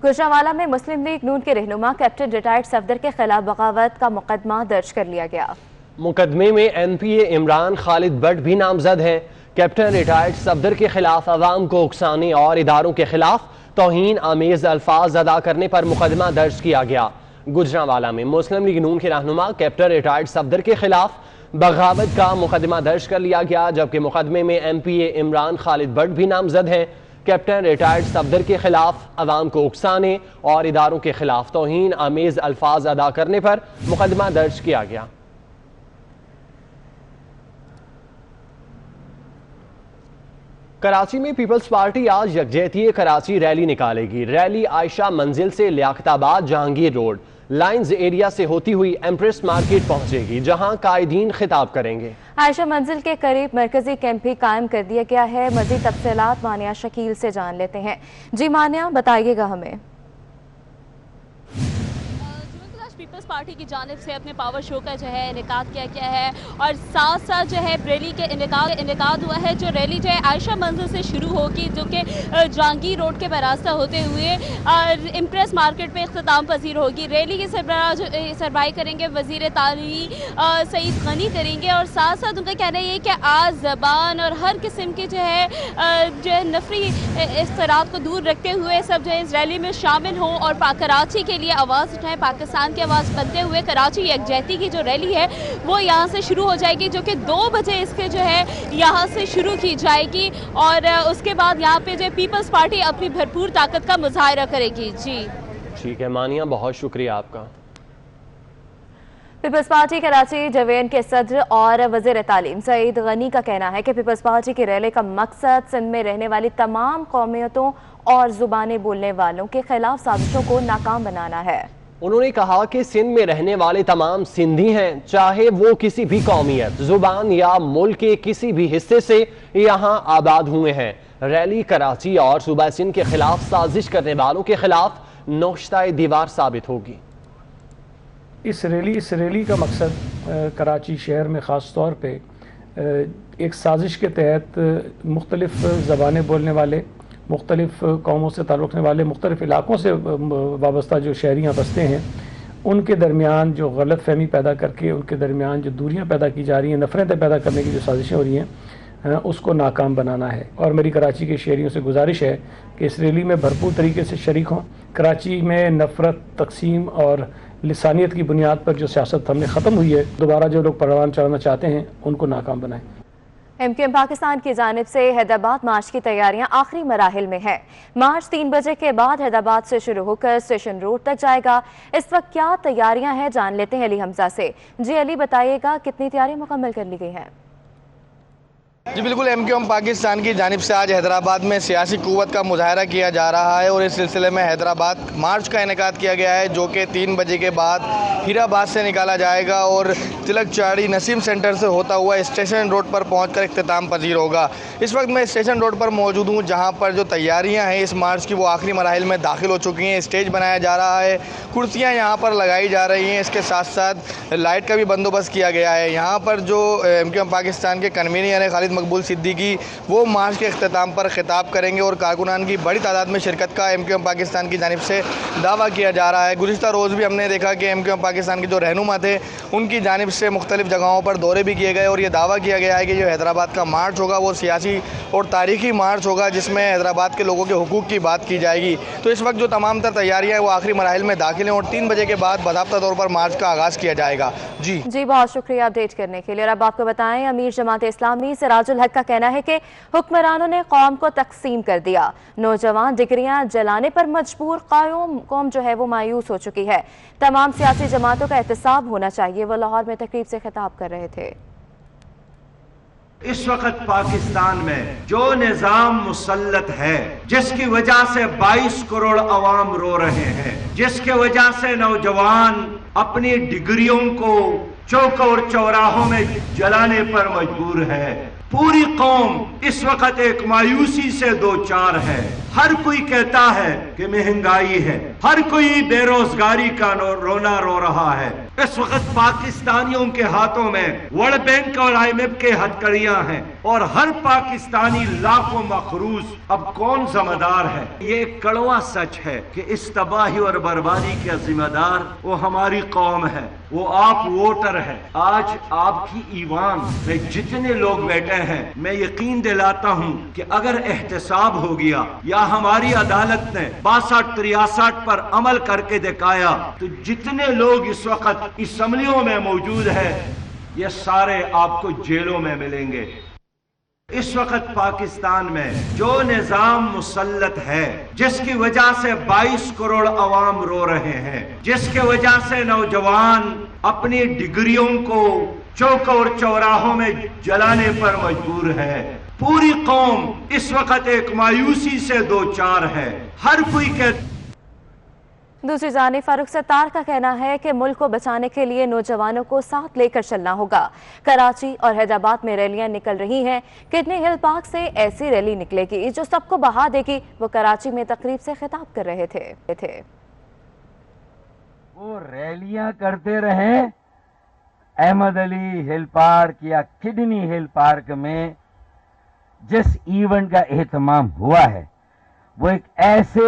गुजरांवाला में मुस्लिम लीग नून के रहनुमा कैप्टन रिटायर्ड सफदर के खिलाफ बगावत का मुकदमा दर्ज कर लिया गया। मुकदमे में NPA इमरान खालिद भट्ट भी नामजद हैं। कैप्टन रिटायर्ड सफदर के खिलाफ अवाम को उकसाने और इदारों के खिलाफ तौहीन आमेज अल्फाज अदा करने पर मुकदमा दर्ज किया गया। गुजरांवाला में मुस्लिम लीग नून के रहनुमा कैप्टन रिटायर्ड सफदर के खिलाफ बगावत का मुकदमा दर्ज कर लिया गया, जबकि मुकदमे में NPA इमरान खालिद भट्ट भी नामजद हैं। कैप्टन रिटायर्ड सफदर के खिलाफ अवाम को उकसाने और इदारों के खिलाफ तौहीन आमेज अल्फाज अदा करने पर मुकदमा दर्ज किया गया। कराची में पीपल्स पार्टी आज यकजहती कराची रैली निकालेगी। रैली आयशा मंजिल से Liaquatabad Jahangir road lines area से होती हुई एम्प्रेस मार्केट पहुंचेगी, जहां कायदीन खिताब करेंगे। आयशा मंजिल के करीब मरकजी कैंप भी कायम कर दिया गया है। मजीद तफसीलात मानिया शकील से जान लेते हैं। जी मानिया, बताइएगा हमें। पीपल्स पार्टी की जानिब से अपने पावर शो का जो है इनेकाद किया गया है और साथ साथ जो है रैली के इनेकाद हुआ है। जो रैली जो है आयशा मंजिल से शुरू होगी, जो कि जहांगीर रोड के रास्ता होते हुए इम्प्रेस मार्केट में इख्तिताम पजीर होगी। रैली की सरबराही करेंगे वज़ीर तालीम सईद गनी करेंगे और साथ साथ उनका कहना ये है कि आज ज़बान और हर किस्म के जो है नफरी इख्तलाफ को दूर रखते हुए सब जो है इस रैली में शामिल हों और कराची के लिए आवाज़ उठाएं। पाकिस्तान की आवाज़ बनते हुए कराची यकजहती की जो रैली है वो यहाँ से शुरू हो जाएगी, जो कि 2 बजे इसके जो है यहाँ से शुरू की जाएगी और उसके बाद यहाँ पे जो पीपल्स पार्टी अपनी भरपूर ताकत का मुजाहिरा करेगी। जी ठीक है मानिया, बहुत शुक्रिया आपका। पीपल्स पार्टी कराची जवेन के सदर और वज़ीर तालीम सईद गनी का कहना है कि पीपल्स पार्टी की रैली का मकसद सिंध में रहने वाली तमाम कौमियतों और जुबानें बोलने वालों के खिलाफ साजिशों को नाकाम बनाना है। उन्होंने कहा कि सिंध में रहने वाले तमाम सिंधी हैं, चाहे वो किसी भी कौमियत, जुबान या मुल्क के किसी भी हिस्से से यहाँ आबाद हुए हैं। रैली कराची और सूबा सिंध के खिलाफ साजिश करने वालों के खिलाफ नौश्ताए दीवार साबित होगी। इस रैली का मकसद कराची शहर में ख़ास तौर पर एक साजिश के तहत मुख्तलिफ ज़बानें बोलने वाले, मुख्तलिफ कौमों से ताल्लुक़ रखने वाले, मुख्तलिफ इलाक़ों से वाबस्ता जो शहरियाँ बसते हैं, उनके दरमियान जो गलत फहमी पैदा करके उनके दरमियान जो दूरियाँ पैदा की जा रही हैं, नफ़रतें पैदा करने की जो साजिशें हो रही हैं, उसको नाकाम बनाना है। और मेरी कराची के शहरियों से गुजारिश है कि इस रैली में भरपूर तरीके से शरीक हों। कराची में नफ़रत, तकसीम और लिसानियत की बुनियाद पर जो सियासत हमने ख़त्म हुई है, दोबारा जो लोग परवान चढ़ाना चाहते हैं उनको नाकाम बनाएं। MQM पाकिस्तान की जानिब से हैदराबाद मार्च की तैयारियां आखिरी मराहिल में है। मार्च 3 बजे के बाद हैदराबाद से शुरू होकर स्टेशन रोड तक जाएगा। इस वक्त क्या तैयारियां हैं, जान लेते हैं अली हमजा से। जी अली, बताइएगा कितनी तैयारी मुकम्मल कर ली गई है? जी बिल्कुल, MQM पाकिस्तान की जानिब से आज हैदराबाद में सियासी क़ुव्वत का मुजाहरा किया जा रहा है और इस सिलसिले में हैदराबाद मार्च का इनेकाद किया गया है, जो कि 3 बजे के बाद हीराबाद से निकाला जाएगा और तिलक चाड़ी नसीम सेंटर से होता हुआ स्टेशन रोड पर पहुंचकर इख्तिताम पजीर होगा। इस वक्त मैं स्टेशन रोड पर मौजूद हूं, जहां पर जो तैयारियां हैं इस मार्च की वो आखिरी मराहिल में दाखिल हो चुकी हैं। स्टेज बनाया जा रहा है, कुर्सियाँ यहाँ पर लगाई जा रही हैं, इसके साथ साथ लाइट का भी बंदोबस्त किया गया है। यहाँ पर जो MQM पाकिस्तान के कन्वीनर हैं खालिद मकबूल सिद्दीकी, वो मार्च के अख्ताम पर खिताब करेंगे और कारकुनान की बड़ी तादाद में शिरकत का MQM पाकिस्तान की जानिब से दावा किया जा रहा है। गुज़िश्ता रोज़ भी हमने देखा कि MQM पाकिस्तान के जो रहनुमा थे उनकी जानिब से मुख्तलिफ जगहों पर दौरे भी किए गए और ये दावा किया गया है कि जो हैदराबाद का मार्च होगा वो सियासी और तारीखी मार्च होगा, जिसमें हैदराबाद के लोगों के हुकूक की बात की जाएगी। तो इस वक्त जो तमाम तर तैयारियाँ हैं वो आखिरी मराहिल में दाखिल हैं और 3 बजे के बाद बाज़ाब्ता तौर पर मार्च का आगाज़ किया जाएगा। जी बहुत शुक्रिया अपडेट करने के लिए। और अब आपको बताएं, अमीर जमात इस्लामी सिराजुल हक का कहना है कि हुक्मरानों ने कौम को तकसीम कर दिया। नौजवान डिग्रियां जलाने पर मजबूर, कौम जो है वो मायूस हो चुकी है। तमाम सियासी जमातों का एहतसाब होना चाहिए। वो लाहौर में तकरीब से खिताब कर रहे थे। इस वक्त पाकिस्तान में जो निजाम मुसल्लत है, जिसकी वजह से 22 करोड़ अवाम रो रहे हैं, जिसके वजह से नौजवान अपनी डिग्रियों को चौक और चौराहों में जलाने पर मजबूर है, पूरी कौम इस वक्त एक मायूसी से दो चार है। हर कोई कहता है कि महंगाई है, हर कोई बेरोजगारी का रोना रो रहा है। इस वक्त पाकिस्तानियों के हाथों में वर्ल्ड बैंक और IMF के हथकड़ियां हैं और हर पाकिस्तानी लाखों मखरूज। अब कौन जिम्मेदार है? ये एक कड़वा सच है कि इस तबाही और बर्बादी के जिम्मेदार वो हमारी कौम है, वो आप वोटर है। आज आपकी ईवान में जितने लोग बैठे हैं, मैं यकीन दिलाता हूं कि अगर एहतसाब हो गया या हमारी अदालत ने 62-63 पर अमल करके दिखाया तो जितने लोग इस वक्त असम्बलियों में मौजूद है ये सारे आपको जेलों में मिलेंगे। इस वक्त पाकिस्तान में जो निजाम मुसल्लत है, जिसकी वजह से 22 करोड़ अवाम रो रहे हैं, जिसके वजह से नौजवान अपनी डिग्रियों को चौक और चौराहों में जलाने पर मजबूर है, पूरी कौम इस वक्त एक मायूसी से दो चार है। हर कोई कहता। दूसरी जानिब फारूक सत्तार का कहना है कि मुल्क को बचाने के लिए नौजवानों को साथ लेकर चलना होगा। कराची और हैदराबाद में रैलियां निकल रही हैं। किडनी हिल पार्क से ऐसी रैली निकलेगी जो सबको बहा देगी। वो कराची में तकरीब से खिताब कर रहे थे। वो रैलियां करते रहे अहमद अली हिल पार्क या किडनी हिल पार्क में जिस इवेंट का एहतमाम हुआ है वो एक ऐसे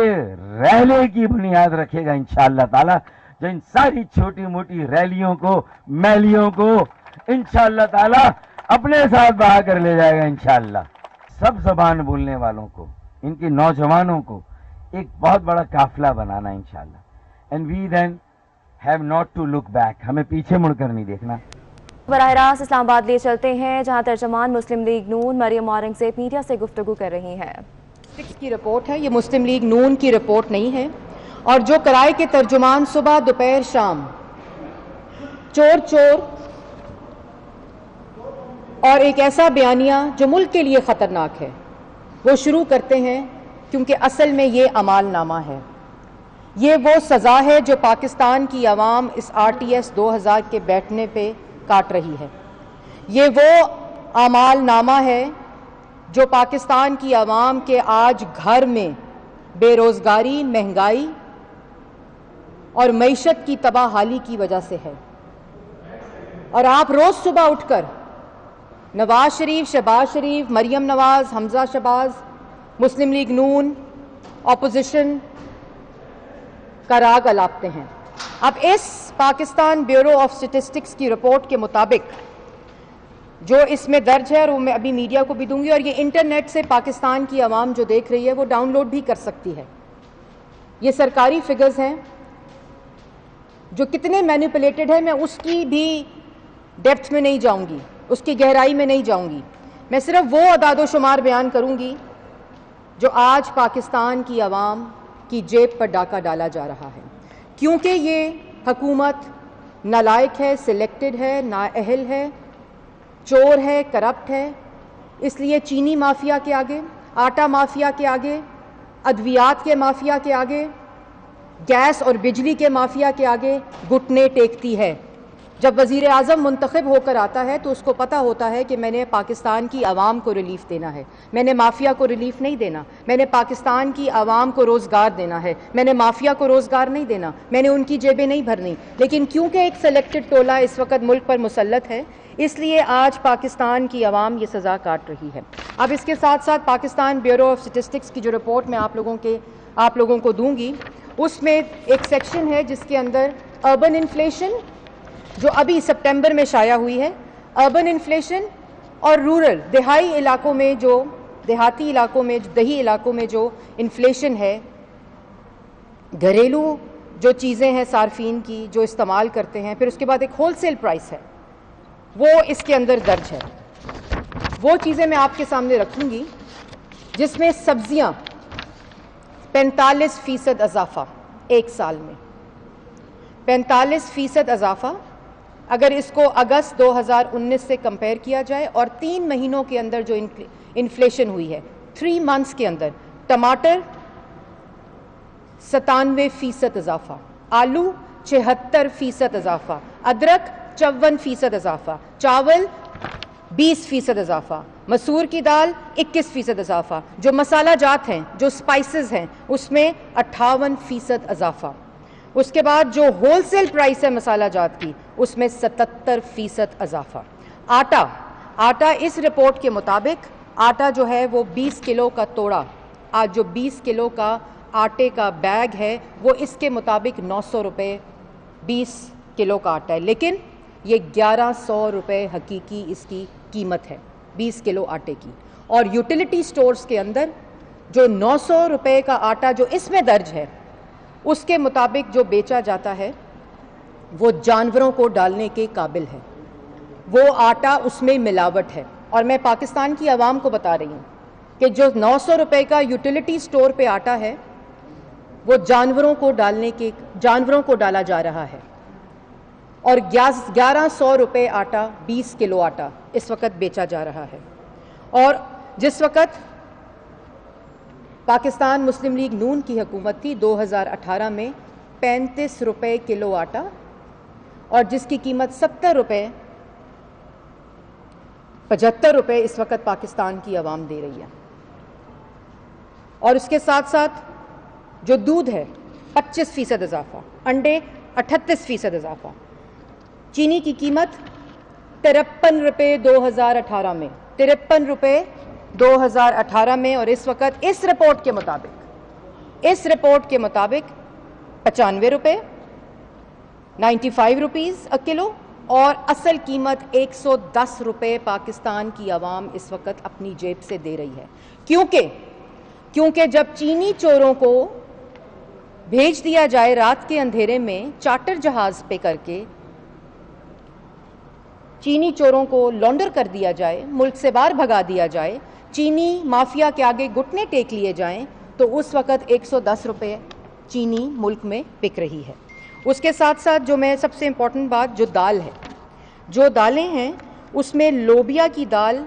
रैली की बुनियाद रखेगा इंशाअल्लाह ताला, जो इन सारी छोटी मोटी रैलियों को, मैलियों को इंशाअल्लाह ताला अपने साथ बहा कर ले जाएगा इंशाअल्लाह। सब जबान बोलने वालों को, इनके नौजवानों को एक बहुत बड़ा काफिला बनाना इंशाअल्लाह। And we then have not to look back, हमें पीछे मुड़कर नहीं देखना। बराह रास्त इस्लामाबाद लिए चलते हैं, जहां तर्जुमान मुस्लिम लीग नून मरियम औरंगजेब मीडिया से गुफ्तगू कर रही हैं। की रिपोर्ट है, ये मुस्लिम लीग नून की रिपोर्ट नहीं है। और जो कराए के तर्जुमान सुबह दोपहर शाम चोर चोर और एक ऐसा बयानिया जो मुल्क के लिए ख़तरनाक है वो शुरू करते हैं, क्योंकि असल में ये अमालनामा है। ये वो सज़ा है जो पाकिस्तान की आवाम इस RTS 2000 के बैठने पे काट रही है। ये वो अमालनामा है जो पाकिस्तान की आवाम के आज घर में बेरोज़गारी, महंगाई और मईशत की तबाहाली की वजह से है। और आप रोज़ सुबह उठकर नवाज शरीफ, शहबाज शरीफ, मरियम नवाज, हमजा शहबाज, मुस्लिम लीग नून, ऑपोजिशन का राग अलापते हैं। अब इस पाकिस्तान ब्यूरो ऑफ स्टैटिस्टिक्स की रिपोर्ट के मुताबिक जो इसमें दर्ज है, और वो मैं अभी मीडिया को भी दूंगी, और ये इंटरनेट से पाकिस्तान की आवाम जो देख रही है वो डाउनलोड भी कर सकती है। ये सरकारी फिगर्स हैं जो कितने मैनिपुलेटेड है, मैं उसकी भी डेप्थ में नहीं जाऊंगी, उसकी गहराई में नहीं जाऊंगी। मैं सिर्फ वो अदादो शुमार बयान करूंगी जो आज पाकिस्तान की आवाम की जेब पर डाका डाला जा रहा है। क्योंकि ये हुकूमत नालायक है, सिलेक्टेड है, नाअहल है, चोर है, करप्ट है, इसलिए चीनी माफिया के आगे, आटा माफिया के आगे, अद्वियात के माफिया के आगे, गैस और बिजली के माफिया के आगे घुटने टेकती है। जब वज़ीर आज़म मुंतखब होकर आता है तो उसको पता होता है कि मैंने पाकिस्तान की आवाम को रिलीफ देना है, मैंने माफिया को रिलीफ नहीं देना, मैंने पाकिस्तान की आवाम को रोज़गार देना है, मैंने माफिया को रोज़गार नहीं देना, मैंने उनकी जेबें नहीं भरनी। लेकिन क्योंकि एक सेलेक्टेड टोला इस वक्त मुल्क पर मुसल्लत है, इसलिए आज पाकिस्तान की आवाम ये सज़ा काट रही है। अब इसके साथ साथ पाकिस्तान ब्यूरो ऑफ स्टैटिस्टिक्स की जो रिपोर्ट मैं आप लोगों को दूंगी, उसमें एक सेक्शन है जिसके अंदर अर्बन इन्फ्लेशन जो अभी सितंबर में शाया हुई है, अर्बन इन्फ्लेशन और रूरल देहाती इलाकों में जो दही इलाकों में जो इन्फ्लेशन है, घरेलू जो चीज़ें हैं सार्फिन की जो इस्तेमाल करते हैं, फिर उसके बाद एक होलसेल प्राइस है, वो इसके अंदर दर्ज है। वो चीज़ें मैं आपके सामने रखूंगी जिसमें सब्जियां 45% इजाफा एक साल में, 45% इजाफा अगर इसको अगस्त 2019 से कंपेयर किया जाए, और 3 महीनों के अंदर जो इन्फ्लेशन हुई है 3 मंथ्स के अंदर, टमाटर 97% इजाफा, आलू 76% इजाफा, अदरक 54% इजाफा, चावल 20% इजाफा, मसूर की दाल 21% इजाफा, जो मसाला जात हैं, जो स्पाइसेस हैं, उसमें 58% इजाफा। उसके बाद जो होलसेल प्राइस है मसाला जात की, उसमें 77% इजाफा। आटा इस रिपोर्ट के मुताबिक आटा जो है वो 20 किलो का तोड़ा, आज जो 20 किलो का आटे का बैग है वो इसके मुताबिक 900 रुपये 20 किलो का आटा है, लेकिन ये 1100 रुपये हकीकी इसकी कीमत है 20 किलो आटे की। और यूटिलिटी स्टोर्स के अंदर जो 900 रुपये का आटा जो इसमें दर्ज है, उसके मुताबिक जो बेचा जाता है वो जानवरों को डालने के काबिल है, वो आटा उसमें मिलावट है। और मैं पाकिस्तान की आवाम को बता रही हूँ कि जो 900 रुपये का यूटिलिटी स्टोर पे आटा है वो जानवरों को डाला जा रहा है। और 1100 रुपये आटा 20 किलो आटा इस वक्त बेचा जा रहा है। और जिस वक्त पाकिस्तान मुस्लिम लीग नून की हुकूमत थी 2018 में 35 रुपये किलो आटा, और जिसकी कीमत 70 रुपये 75 रुपये इस वक्त पाकिस्तान की आवाम दे रही है। और उसके साथ साथ जो दूध है 25% इजाफा, अंडे 38% इजाफा, चीनी की कीमत 53 रुपये 2018 में, 53 रुपये 2018 में, और इस वक्त इस रिपोर्ट के मुताबिक 95 रुपये 95 रुपीज़ अ किलो, और असल कीमत 110 रुपये पाकिस्तान की आवाम इस वक्त अपनी जेब से दे रही है। क्योंकि जब चीनी चोरों को भेज दिया जाए रात के अंधेरे में चार्टर जहाज पे करके, चीनी चोरों को लॉन्डर कर दिया जाए, मुल्क से बाहर भगा दिया जाए, चीनी माफिया के आगे घुटने टेक लिए जाएं, तो उस वक्त 110 रुपये चीनी मुल्क में बिक रही है। उसके साथ साथ जो मैं सबसे इम्पॉर्टेंट बात, जो दाल है, जो दालें हैं उसमें लोबिया की दाल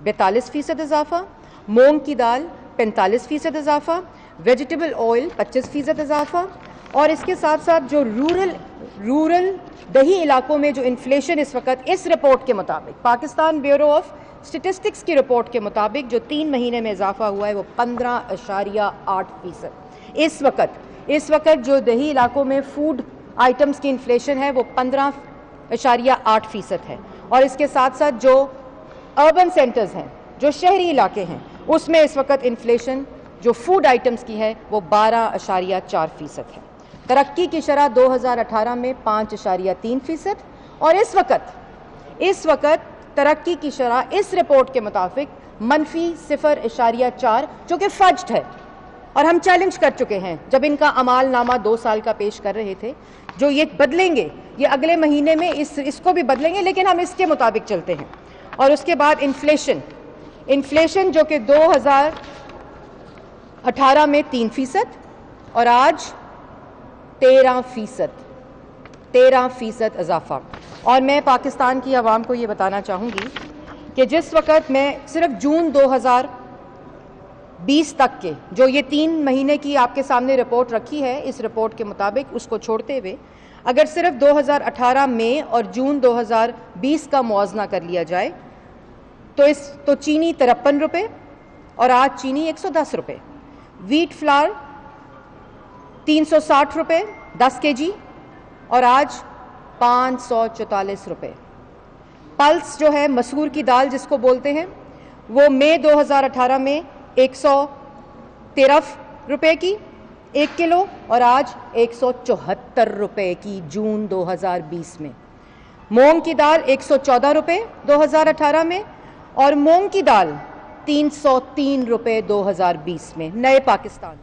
42% इजाफा, मूंग की दाल 45% इजाफा, वेजिटेबल ऑयल 25% इजाफा, और इसके साथ साथ जो रूरल दही इलाकों में जो इन्फ्लेशन इस वक्त इस रिपोर्ट के मुताबिक, पाकिस्तान ब्यूरो ऑफ स्टेटिस्टिक्स की रिपोर्ट के मुताबिक जो 3 महीने में इजाफा हुआ है वो 15.8%। इस वक्त जो दही इलाकों में फूड आइटम्स की इन्फ्लेशन है वो 15.8% है। और इसके साथ साथ जो अर्बन सेंटर्स हैं, जो शहरी इलाके हैं, उसमें इस वक्त इन्फ्लेशन जो फूड आइटम्स की है वो 12.4% है। तरक्की की शरह 2018 में 5.3%, और इस वक्त तरक्की की शरह इस रिपोर्ट के मुताबिक -0.4, जो कि फज्ड है। और हम चैलेंज कर चुके हैं जब इनका अमाल नामा 2 साल का पेश कर रहे थे, जो ये बदलेंगे, ये अगले महीने में इसको भी बदलेंगे, लेकिन हम इसके मुताबिक चलते हैं। और उसके बाद इन्फ्लेशन जो कि 2018 में 3% और आज 13% इजाफा। और मैं पाकिस्तान की आवाम को ये बताना चाहूँगी कि जिस वक्त मैं सिर्फ जून 2020 तक के जो ये 3 महीने की आपके सामने रिपोर्ट रखी है, इस रिपोर्ट के मुताबिक उसको छोड़ते हुए अगर सिर्फ 2018 मई और जून 2020 का मुआवजा कर लिया जाए तो चीनी 53 रुपये और आज चीनी 110 रुपये, व्हीट फ्लावर 360 रुपये 10 kg और आज 544 रुपये। पल्स जो है मसूर की दाल जिसको बोलते हैं वो मई 2018 में 113 रुपये की 1 किलो और आज 174 रुपये की जून 2020 में। मूंग की दाल 114 रुपये 2018 में और मूंग की दाल 303 रुपये 2020 में। नए पाकिस्तान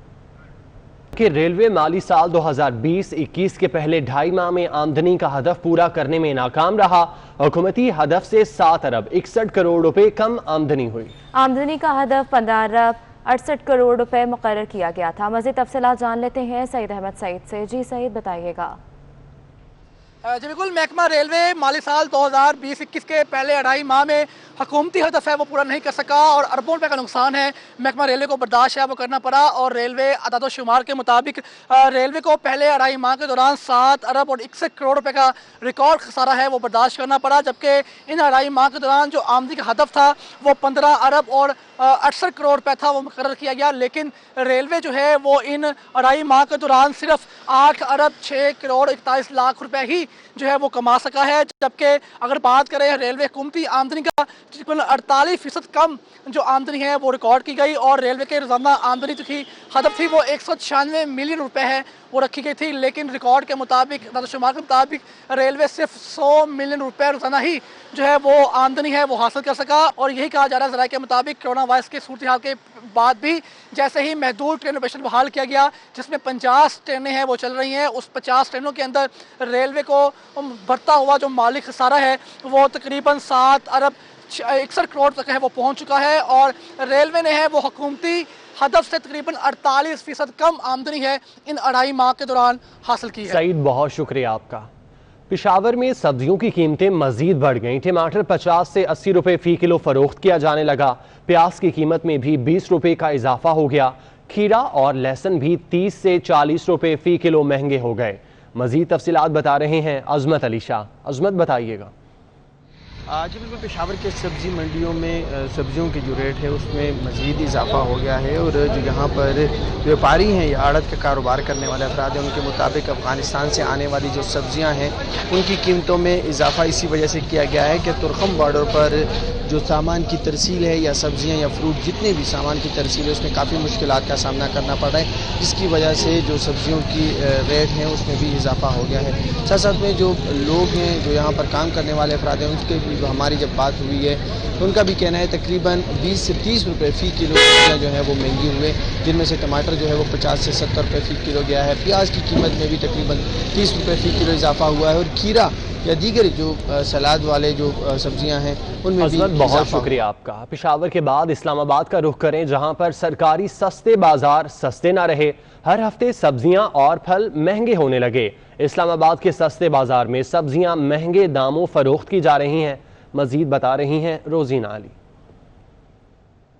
कि रेलवे माली साल 2020-21 के पहले 2.5 माह में आमदनी का हदफ पूरा करने में नाकाम रहा। हुकूमती हदफ से 7 अरब 61 करोड़ रुपए कम आमदनी हुई। आमदनी का हदफ 15 अरब 68 करोड़ रुपए मुकर्रर किया गया था। मज़ीद तफसीलात जान लेते हैं सईद अहमद सईद से। जी सईद, बताइएगा। जी बिल्कुल, महकमा रेलवे माली साल 2020-21 के पहले 2.5 माह में हुकूमती हदफ है वो पूरा नहीं कर सका और अरबों रुपए का नुकसान है महकमा रेलवे को बर्दाश्त है वो करना पड़ा। और रेलवे अदाद शुमार के मुताबिक रेलवे को पहले 2.5 माह के दौरान 7 अरब और 61 करोड़ रुपए का रिकॉर्ड खसारा है वो बर्दाश्त करना पड़ा, जबकि इन 2.5 माह के दौरान जो आमदनी का हदफ था वो 15 अरब और 68 करोड़ रुपए था वो मुकर्रर किया गया। लेकिन रेलवे जो है वो इन 2.5 माह के दौरान सिर्फ 8 अरब 6 करोड़ 41 लाख रुपए ही जो है वो कमा सका है, जबकि अगर बात करें रेलवे हुकूमती आमदनी का तकरीबन 48% कम जो आमदनी है वो रिकॉर्ड की गई। और रेलवे के रोजाना आमदनी जो थी हदफ थी वो 196 मिलियन रुपए है वो रखी गई थी, लेकिन रिकॉर्ड के मुताबिक शुमार के मुताबिक रेलवे सिर्फ 100 मिलियन रुपए रोजाना ही जो है वो आमदनी है वो हासिल कर सका। और यही कहा जा रहा है ज़राए के मुताबिक कोरोना वायरस के सूरत हाल के बाद भी जैसे ही महदूद ट्रेन ऑपरेशन बहाल किया गया जिसमें 50 ट्रेनें हैं वो चल रही हैं, उस 50 ट्रेनों के अंदर रेलवे को बढ़ता हुआ जो माली खसारा है वो तकरीबन 7 अरब 61 करोड़ तक है वो पहुंच चुका है। और रेलवे ने है वो हुकूमती हदफ से तकरीबन 48% कम आमदनी है इन 2.5 माह के दौरान हासिल की है। सईद, बहुत शुक्रिया आपका। पेशावर में सब्जियों की कीमतें मजीद बढ़ गईं। टमाटर 50 से 80 रुपए फी किलो फरोख्त किया जाने लगा। प्याज की कीमत में भी 20 रुपए का इजाफा हो गया। खीरा और लहसुन भी 30 से 40 रुपए फी किलो महंगे हो गए। मजीद तफसीलात बता रहे हैं अजमत अली शाह। अजमत, बताइएगा। जी बिल्कुल, पेशावर के सब्ज़ी मंडियों में सब्जियों के जो रेट है उसमें मज़ीद इजाफा हो गया है और जो यहाँ पर व्यापारी हैं या आड़त का कारोबार करने वाले अफराद हैं उनके मुताबिक अफ़गानिस्तान से आने वाली जो सब्ज़ियाँ हैं उनकी कीमतों में इजाफा इसी वजह से किया गया है कि तुरखम बॉर्डर पर जो सामान की तरसील है या सब्ज़ियाँ या फ्रूट जितने भी सामान की तरसील है उसमें काफ़ी मुश्किलात का सामना करना पड़ रहा है, जिसकी वजह से जो सब्ज़ियों की रेट हैं उसमें भी इजाफा हो गया है। साथ साथ में जो लोग हैं जो यहाँ पर काम करने वाले अफराद हैं उनके भी हमारी जब बात हुई है तो उनका भी कहना है तकरीबन 20 से 30 रुपए फ़ी किलो सब्जियाँ जो है वो महंगी हुए, जिनमें से टमाटर जो है वो 50 से 70 रुपए फ़ी किलो गया है। प्याज की कीमत में भी तकरीबन 30 रुपए फ़ी किलो इजाफा हुआ है और खीरा या दीगर जो सलाद वाले जो सब्जियां हैं उनमें भी बहुत शुक्रिया आपका। पेशावर के बाद इस्लामाबाद का रुख करें, जहां पर सरकारी सस्ते बाजार सस्ते ना रहे। हर हफ्ते सब्जियां और फल महंगे होने लगे। इस्लामाबाद के सस्ते बाजार में सब्जियां महंगे दामों फरोख्त की जा रही हैं। मजीद बता रही हैं रोजीना अली।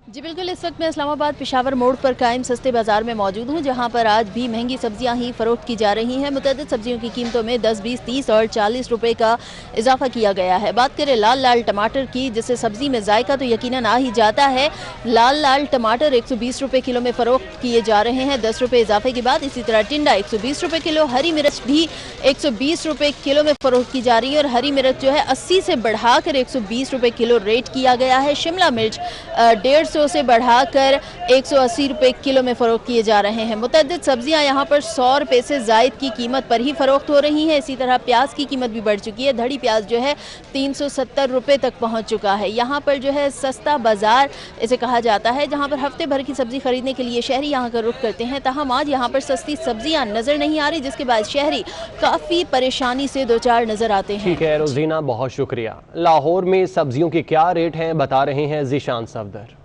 जी बिल्कुल, इस वक्त मैं इस्लामाबाद पेशावर मोड़ पर कायम सस्ते बाज़ार में मौजूद हूँ, जहाँ पर आज भी महंगी सब्जियाँ ही फ़रोख्त की जा रही हैं। मुतअद्दिद सब्जियों की कीमतों में 10, 20, 30 और 40 रुपए का इजाफा किया गया है। बात करें लाल लाल टमाटर की, जिससे सब्ज़ी में जायका तो यकीनन आ ही जाता है। लाल लाल टमाटर 120 रुपये किलो में फ़रोख्त किए जा रहे हैं, 10 रुपये इजाफे के बाद। इसी तरह टिंडा 120 रुपये किलो, हरी मिर्च भी 120 रुपये किलो में फ़रोख्त की जा रही है और हरी मिर्च जो है 80 से बढ़ाकर 120 रुपये किलो रेट किया गया है। शिमला मिर्च 150 से बढ़ाकर 180 रुपये किलो में फ़रोख्त किए जा रहे हैं। मुतअद्दिद सब्जियां यहाँ पर 100 रुपये से ज़ायद की कीमत पर ही फ़रोख्त हो रही हैं। इसी तरह प्याज की कीमत भी बढ़ चुकी है। धड़ी प्याज जो है 370 रुपये तक पहुँच चुका है। यहाँ पर जो है सस्ता बाज़ार इसे कहा जाता है, जहाँ पर हफ्ते भर की सब्ज़ी खरीदने के लिए शहरी यहाँ का रुख करते हैं। तहम आज यहाँ पर सस्ती सब्जियाँ नज़र नहीं आ रही, जिसके बाद शहरी काफ़ी परेशानी से दो चार नज़र आते हैं। ठीक है रोजीना, बहुत शुक्रिया। लाहौर में सब्जियों के क्या रेट हैं बता रहे हैं ज़ीशान सफदर।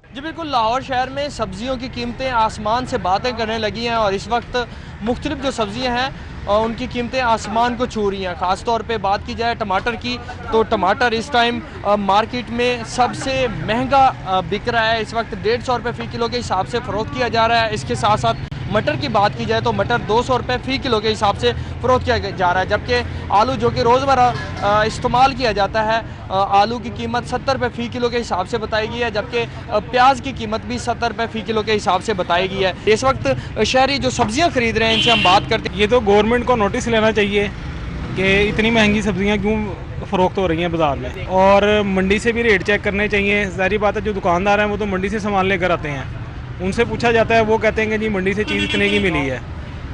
जी बिल्कुल, लाहौर शहर में सब्जियों की कीमतें आसमान से बातें करने लगी हैं और इस वक्त मुख्तलिफ जो सब्जियां हैं उनकी कीमतें आसमान को छू रही हैं। ख़ास तौर पे बात की जाए टमाटर की तो टमाटर इस टाइम मार्केट में सबसे महंगा बिक रहा है। इस वक्त 150 रुपये फ़ी किलो के हिसाब से फ़रोख्त किया जा रहा है। इसके साथ साथ मटर की बात की जाए तो मटर 200 रुपये फ़ी किलो के हिसाब से फ़रोख्त किया जा रहा है, जबकि आलू जो कि रोज़मर्रा इस्तेमाल किया जाता है आलू की कीमत 70 रुपये फ़ी किलो के हिसाब से बताई गई है, जबकि प्याज की कीमत भी 70 रुपये फ़ी किलो के हिसाब से बताई गई है। इस वक्त शहरी जो सब्जियां खरीद रहे हैं इनसे हम बात करते हैं। ये तो गवर्नमेंट को नोटिस लेना चाहिए कि इतनी महंगी सब्जियां क्यों फ़रोख्त हो रही हैं बाज़ार में, और मंडी से भी रेट चेक करने चाहिए। ज़ाहिर बात है जो दुकानदार हैं वो तो मंडी से सामान लेकर आते हैं, उनसे पूछा जाता है वो कहते हैं कि जी मंडी से चीज़ इतने की मिली है।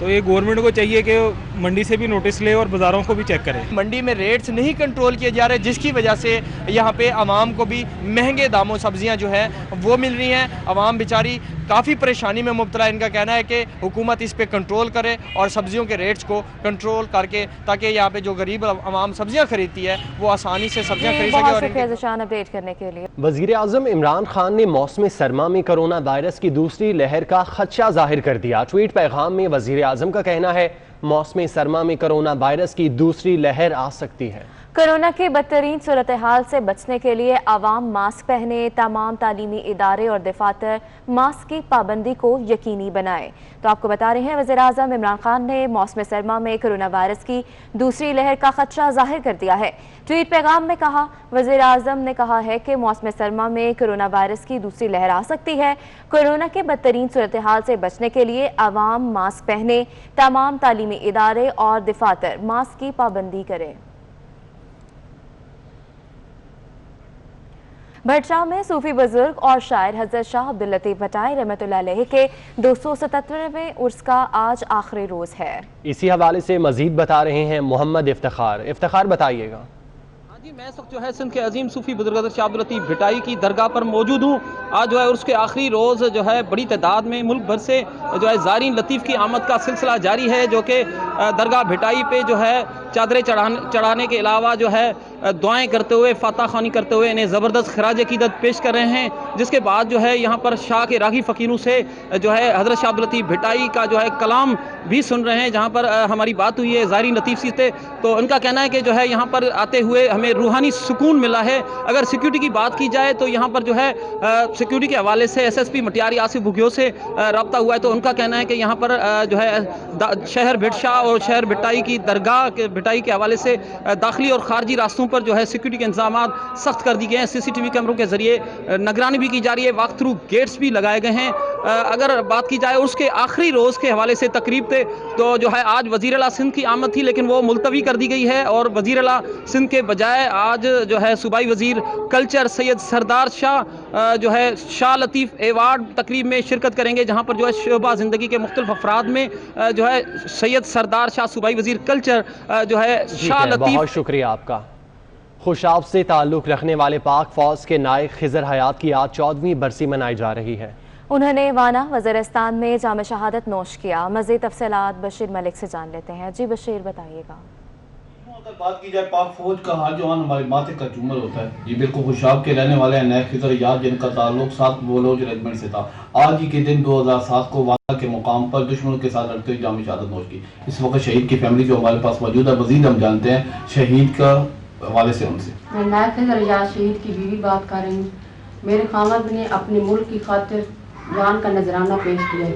तो ये गवर्नमेंट को चाहिए कि मंडी से भी नोटिस ले और बाज़ारों को भी चेक करे। मंडी में रेट्स नहीं कंट्रोल किए जा रहे, जिसकी वजह से यहाँ पे आवाम को भी महंगे दामों सब्जियाँ जो है वो मिल रही हैं। आवाम बेचारी काफ़ी परेशानी में मुब्तला। इनका कहना है कि हुकूमत इस पे कंट्रोल करे और सब्जियों के रेट्स को कंट्रोल करके, ताकि यहाँ पे जो गरीब आवाम सब्जियाँ खरीदती है वो आसानी से सब्जियाँ खरीद सके। और अपडेट करने के लिए वज़ीर आज़म इमरान खान ने मौसम सरमा में कोरोना वायरस की दूसरी लहर का खदशा जाहिर कर दिया। ट्वीट पैगाम में वज़ीर आज़म का कहना है मौसमी सरमा में कोरोना वायरस की दूसरी लहर आ सकती है। कोरोना के बदतरीन सूरत हाल से बचने के लिए आवाम मास्क पहने, तमाम तालीमी इदारे और दफातर मास्क की पाबंदी को यकीनी बनाएं। तो आपको बता रहे हैं, वज़ीर आज़म इमरान खान ने मौसम सरमा में कोरोना वायरस की दूसरी लहर का खदशा जाहिर कर दिया है। ट्वीट पैगाम में कहा, वज़ीर आज़म ने कहा है कि मौसम सरमा में कोरोना वायरस की दूसरी लहर आ सकती है। कोरोना के बदतरीन सूरत हाल से बचने के लिए आवाम मास्क पहने, तमाम तालीमी इदारे और दफातर मास्क की पाबंदी करें। भटशाह में सूफी बुजुर्ग और शायर हजरत शाह अब्दुल लतीफ भटाई रहमतुल्लाह अलैह के 277वें उर्स का आज आखिरी रोज है। इसी हवाले से मजीद बता रहे हैं मोहम्मद इफ्तिखार बताइएगा। जी, मैं इस वक्त जो है सिंध के अजीम सूफी बुजुर्ग हज़रत शाह अब्दुल लतीफ भटाई की दरगाह पर मौजूद हूँ। आज जो है उसके आखिरी रोज़ जो है बड़ी तादाद में मुल्क भर से जो है ज़ारीन लतीफ़ की आमद का सिलसिला जारी है, जो कि दरगाह भटाई पे जो है चादरें चढ़ाने के अलावा जो है दुआएं करते हुए, फातह खानी करते हुए इन्हें ज़बरदस्त खराज अक़ीदत पेश कर रहे हैं। जिसके बाद जो है यहाँ पर शाह के रागी फ़कीरों से जो है हज़रत शाह अब्दुल लतीफ भटाई का जो है कलाम भी सुन रहे हैं। जहाँ पर हमारी बात हुई है ज़ारीन लतीफ़ से, तो उनका कहना है कि जो है यहाँ पर आते हुए हमें रूहानी सुकून मिला है। अगर सिक्योरिटी की बात की जाए तो यहाँ पर जो है सिक्योरिटी के हवाले से SSP मटियारी आसिफ बुगियो से रब्ता हुआ है, तो उनका कहना है कि यहाँ पर जो है शहर भिटशाह और शहर भटाई की दरगाह के भटाई के हवाले से दाखिली और खारजी रास्तों पर जो है सिक्योरिटी के इंतजाम सख्त कर दिए गए हैं। CCTV कैमरों के जरिए निगरानी भी की जा रही है, वॉक थ्रू गेट्स भी लगाए गए हैं। अगर बात की जाए उसके आखिरी रोज़ के हवाले से तकरीब थे, तो जो है आज वज़ीर आला सिंध की आमद थी, लेकिन वो मुलतवी कर दी गई है और वज़ीर आला सिंध के बजाय आज जो है सूबाई वज़ीर कल्चर सैयद सरदार शाह जो है शाह लतीफ़ एवार्ड तकरीब में शिरकत करेंगे, जहाँ पर जो है शोबा ज़िंदगी के मुख्तलिफ अफराद में जो है सैयद सरदार शाह सूबाई वज़ीर कल्चर जो है शाह लतीफ़। बहुत शुक्रिया आपका। खुशाब से ताल्लुक़ रखने वाले पाक फौज के नायक खिज़र हयात की आज 14वीं बरसी मनाई जा रही है। उन्होंने वाना वज़ीरिस्तान में जाम शहादत नोश किया। मज़ीद तफ़सीलात बशीर मलिक से जान लेते हैं। जी बशीर, बताइएगा। अगर बात की जाए पाक फौज का हाल जवान हमारे माथे का झूमर होता है। ये बिल्कुल खुशाब के रहने वाले हैं नायक खिज़र हयात, जिनका ताल्लुक 7 बोलोज रेजिमेंट से था। आज ही के दिन 2007 को वाना के मुकाम पर दुश्मनों के साथ लड़ते हुए जाम शहादत नोश की। इस वक्त शहीद की फैमिली जो हमारे पास मौजूद है, मज़ीद हम जानते हैं शहीद का हवाले से उनसे। मैं नायक खिज़र हयात शहीद की बीवी बात कर रही हूँ। मेरे खामद ने अपने मुल्क की खातिर जान का नजराना पेश किया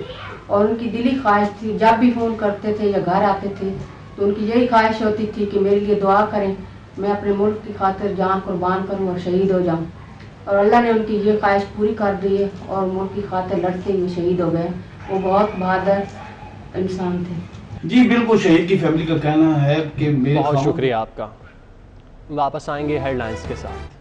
और उनकी दिली ख्वाहिश थी, जब भी फ़ोन करते थे या घर आते थे तो उनकी यही ख्वाहिश होती थी कि मेरे लिए दुआ करें, मैं अपने मुल्क की खातिर जान कुर्बान करूं और शहीद हो जाऊं। और अल्लाह ने उनकी ये ख्वाहिश पूरी कर दी है और मुल्क की खातिर लड़ते हुए शहीद हो गए। वो बहुत बहादुर इंसान थे। जी बिल्कुल, शहीद की फैमिली का कहना है कि बहुत शुक्रिया आपका। वापस आएंगे हेडलाइंस के साथ।